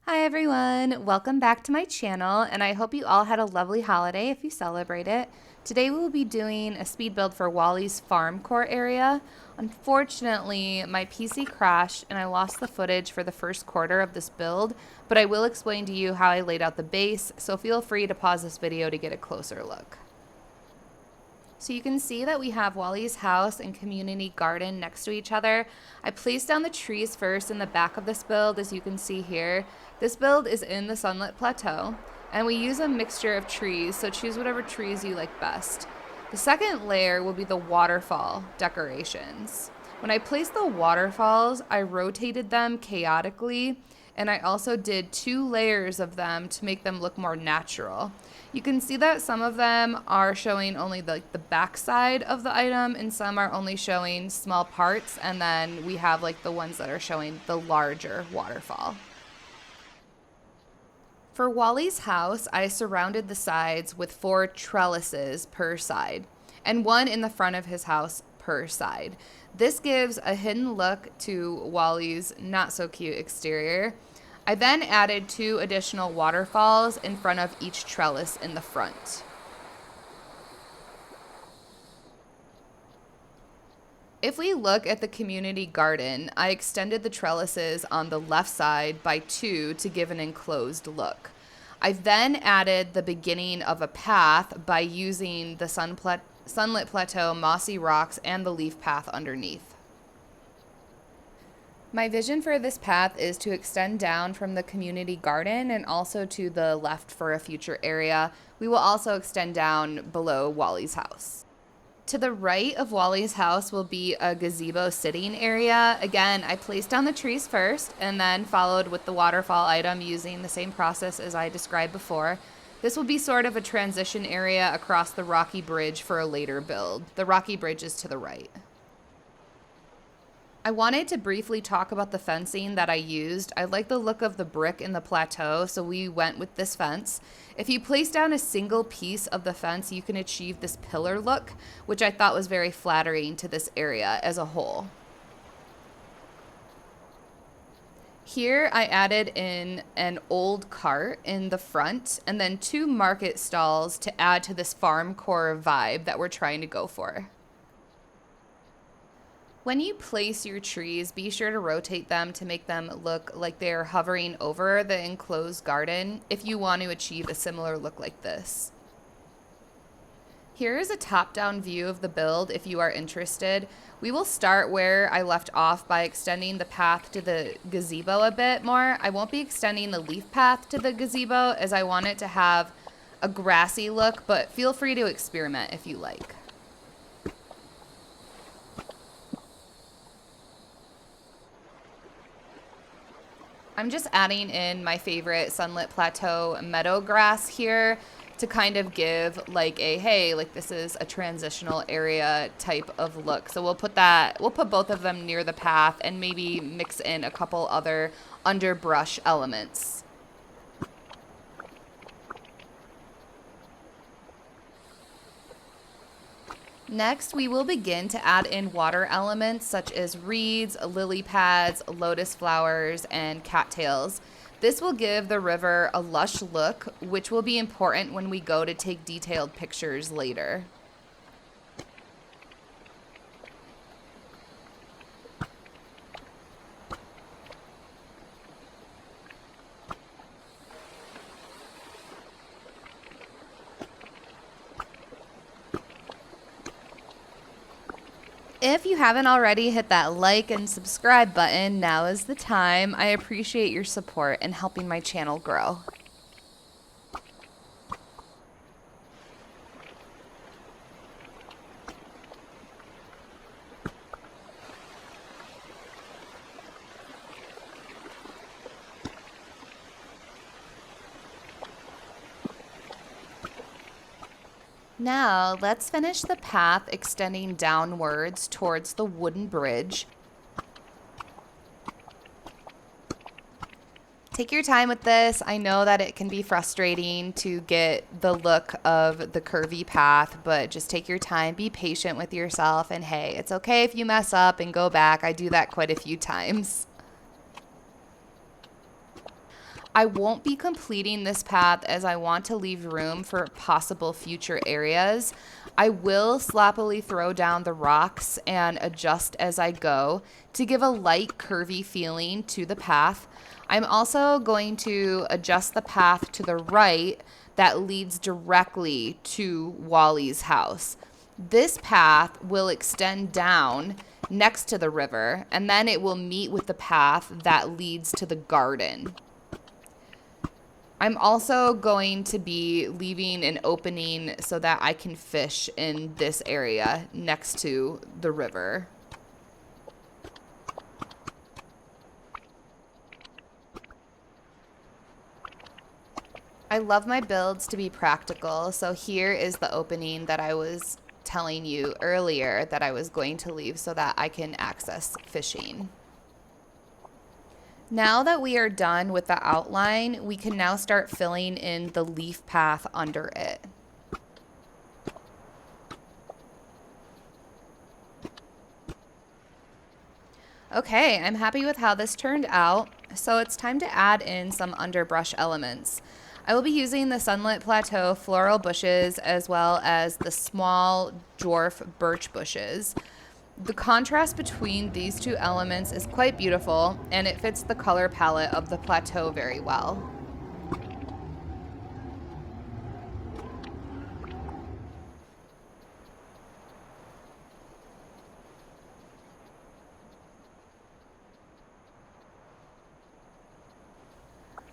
Hi everyone, welcome back to my channel, and I hope you all had a lovely holiday if you celebrate it. Today we will be doing a speed build for Wally's Farmcore area. Unfortunately, my PC crashed and I lost the footage for the first quarter of this build, but I will explain to you how I laid out the base, so feel free to pause this video to get a closer look. So you can see that we have Wally's house and community garden next to each other. I placed down the trees first in the back of this build, as you can see here. This build is in the sunlit plateau, and we use a mixture of trees, so choose whatever trees you like best. The second layer will be the waterfall decorations. When I placed the waterfalls, I rotated them chaotically, and I also did 2 layers of them to make them look more natural. You can see that some of them are showing only the back side of the item, and some are only showing small parts, and then we have the ones that are showing the larger waterfall. For Wally's house, I surrounded the sides with 4 trellises per side, and 1 in the front of his house per side. This gives a hidden look to Wally's not so cute exterior. I then added 2 additional waterfalls in front of each trellis in the front. If we look at the community garden, I extended the trellises on the left side by 2 to give an enclosed look. I then added the beginning of a path by using the sunlit plateau, mossy rocks, and the leaf path underneath. My vision for this path is to extend down from the community garden and also to the left for a future area. We will also extend down below Wally's house. To the right of Wally's house will be a gazebo sitting area. Again, I placed down the trees first and then followed with the waterfall item using the same process as I described before. This will be sort of a transition area across the rocky bridge for a later build. The rocky bridge is to the right. I wanted to briefly talk about the fencing that I used. I like the look of the brick in the plateau, so we went with this fence. If you place down a single piece of the fence, you can achieve this pillar look, which I thought was very flattering to this area as a whole. Here I added in an old cart in the front and then 2 market stalls to add to this Farmcore vibe that we're trying to go for. When you place your trees, be sure to rotate them to make them look like they're hovering over the enclosed garden if you want to achieve a similar look like this. Here is a top-down view of the build if you are interested. We will start where I left off by extending the path to the gazebo a bit more. I won't be extending the leaf path to the gazebo as I want it to have a grassy look, but feel free to experiment if you like. I'm just adding in my favorite sunlit plateau meadow grass here to kind of give this is a transitional area type of look. So we'll put both of them near the path and maybe mix in a couple other underbrush elements. Next, we will begin to add in water elements such as reeds, lily pads, lotus flowers, and cattails. This will give the river a lush look, which will be important when we go to take detailed pictures later. If you haven't already, hit that like and subscribe button. Now is the time. I appreciate your support in helping my channel grow. Now, let's finish the path extending downwards towards the wooden bridge. Take your time with this. I know that it can be frustrating to get the look of the curvy path, but just take your time, be patient with yourself, and hey, it's okay if you mess up and go back. I do that quite a few times. I won't be completing this path as I want to leave room for possible future areas. I will sloppily throw down the rocks and adjust as I go to give a light curvy feeling to the path. I'm also going to adjust the path to the right that leads directly to Wally's house. This path will extend down next to the river, and then it will meet with the path that leads to the garden. I'm also going to be leaving an opening so that I can fish in this area next to the river. I love my builds to be practical, so here is the opening that I was telling you earlier that I was going to leave so that I can access fishing. Now that we are done with the outline, we can now start filling in the leaf path under it. Okay, I'm happy with how this turned out, so it's time to add in some underbrush elements. I will be using the Sunlit Plateau floral bushes as well as the small dwarf birch bushes. The contrast between these two elements is quite beautiful, and it fits the color palette of the plateau very well.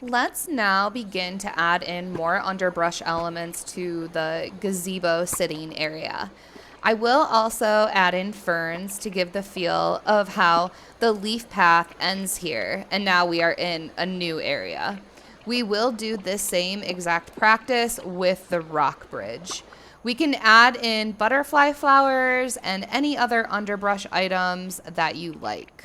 Let's now begin to add in more underbrush elements to the gazebo sitting area. I will also add in ferns to give the feel of how the leaf path ends here, and now we are in a new area. We will do this same exact practice with the rock bridge. We can add in butterfly flowers and any other underbrush items that you like.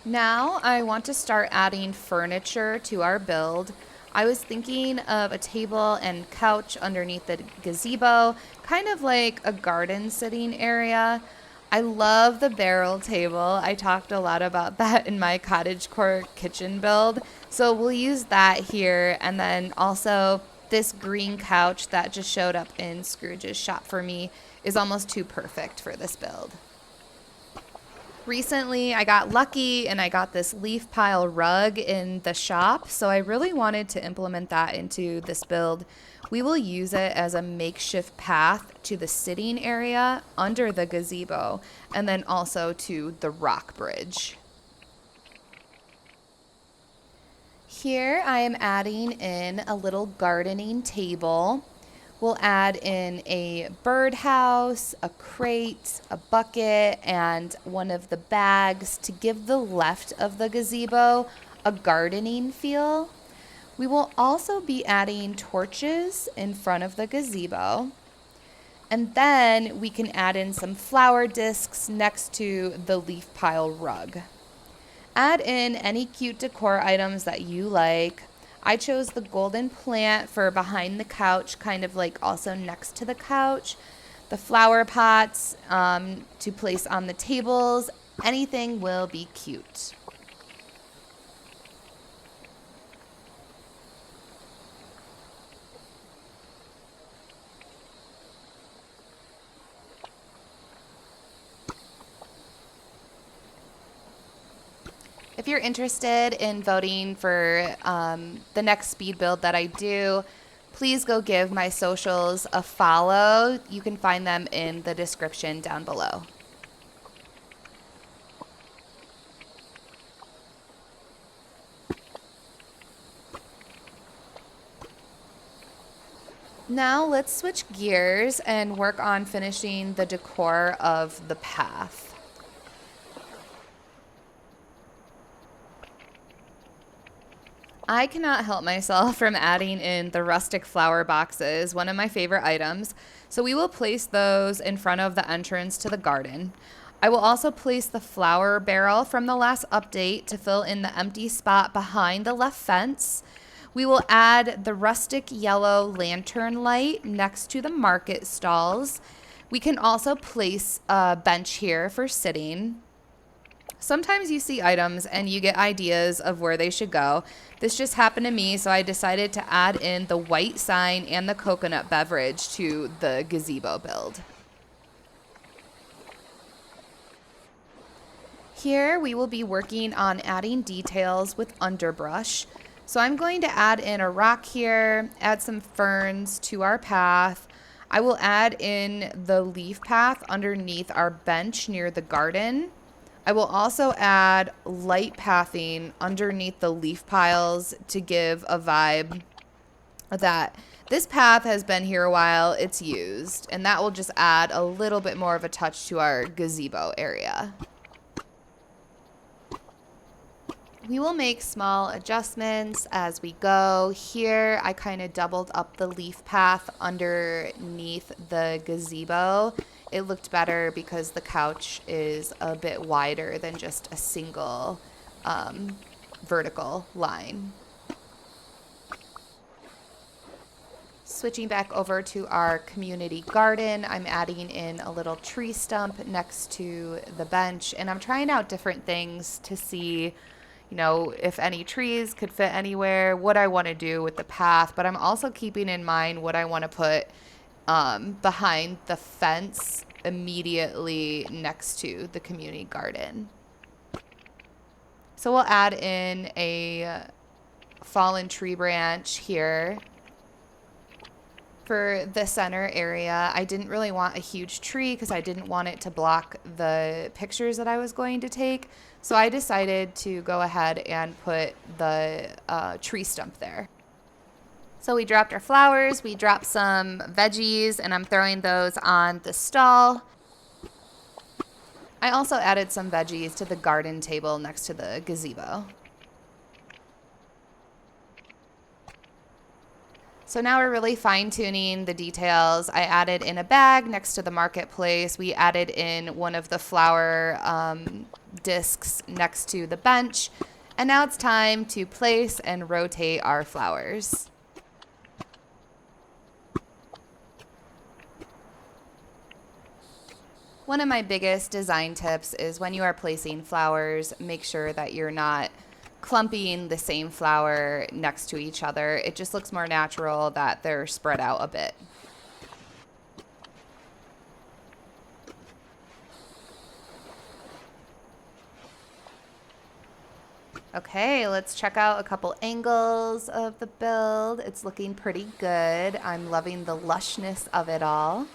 Now I want to start adding furniture to our build. I was thinking of a table and couch underneath the gazebo, kind of like a garden sitting area. I love the barrel table. I talked a lot about that in my cottagecore kitchen build. So we'll use that here. And then also this green couch that just showed up in Scrooge's shop for me is almost too perfect for this build. Recently, I got lucky and I got this leaf pile rug in the shop, so I really wanted to implement that into this build. We will use it as a makeshift path to the sitting area under the gazebo and then also to the rock bridge. Here I am adding in a little gardening table. We'll add in a birdhouse, a crate, a bucket, and one of the bags to give the left of the gazebo a gardening feel. We will also be adding torches in front of the gazebo. And then we can add in some flower discs next to the leaf pile rug. Add in any cute decor items that you like. I chose the golden plant for behind the couch, kind of like also next to the couch. The flower pots to place on the tables. Anything will be cute. If you're interested in voting for the next speed build that I do, please go give my socials a follow. You can find them in the description down below. Now let's switch gears and work on finishing the decor of the path. I cannot help myself from adding in the rustic flower boxes, one of my favorite items. So we will place those in front of the entrance to the garden. I will also place the flower barrel from the last update to fill in the empty spot behind the left fence. We will add the rustic yellow lantern light next to the market stalls. We can also place a bench here for sitting. Sometimes you see items and you get ideas of where they should go. This just happened to me, so I decided to add in the white sign and the coconut beverage to the gazebo build. Here we will be working on adding details with underbrush. So I'm going to add in a rock here, add some ferns to our path. I will add in the leaf path underneath our bench near the garden. I will also add light pathing underneath the leaf piles to give a vibe that this path has been here a while, it's used, and that will just add a little bit more of a touch to our gazebo area. We will make small adjustments as we go. Here, I kind of doubled up the leaf path underneath the gazebo. It looked better because the couch is a bit wider than just a single vertical line. Switching back over to our community garden, I'm adding in a little tree stump next to the bench, and I'm trying out different things to see, you know, if any trees could fit anywhere, what I want to do with the path, but I'm also keeping in mind what I want to put behind the fence immediately next to the community garden. So we'll add in a fallen tree branch here for the center area. I didn't really want a huge tree because I didn't want it to block the pictures that I was going to take. So I decided to go ahead and put the tree stump there. So we dropped our flowers, we dropped some veggies, and I'm throwing those on the stall. I also added some veggies to the garden table next to the gazebo. So now we're really fine-tuning the details. I added in a bag next to the marketplace. We added in one of the flower discs next to the bench. And now it's time to place and rotate our flowers. One of my biggest design tips is when you are placing flowers, make sure that you're not clumping the same flower next to each other. It just looks more natural that they're spread out a bit. Okay, let's check out a couple angles of the build. It's looking pretty good. I'm loving the lushness of it all.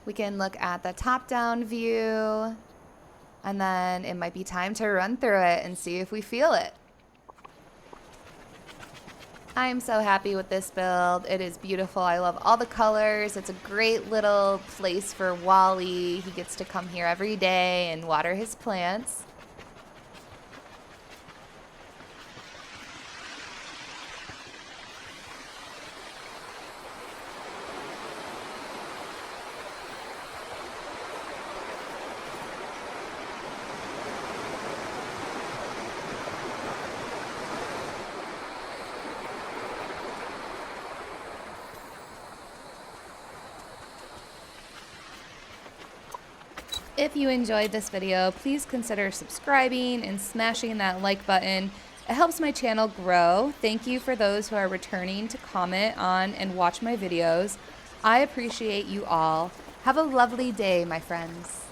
We can look at the top-down view, and then it might be time to run through it and see if we feel it. I'm so happy with this build. It is beautiful. I love all the colors. It's a great little place for Wally. He gets to come here every day and water his plants. If you enjoyed this video, please consider subscribing and smashing that like button. It helps my channel grow. Thank you for those who are returning to comment on and watch my videos. I appreciate you all. Have a lovely day, my friends.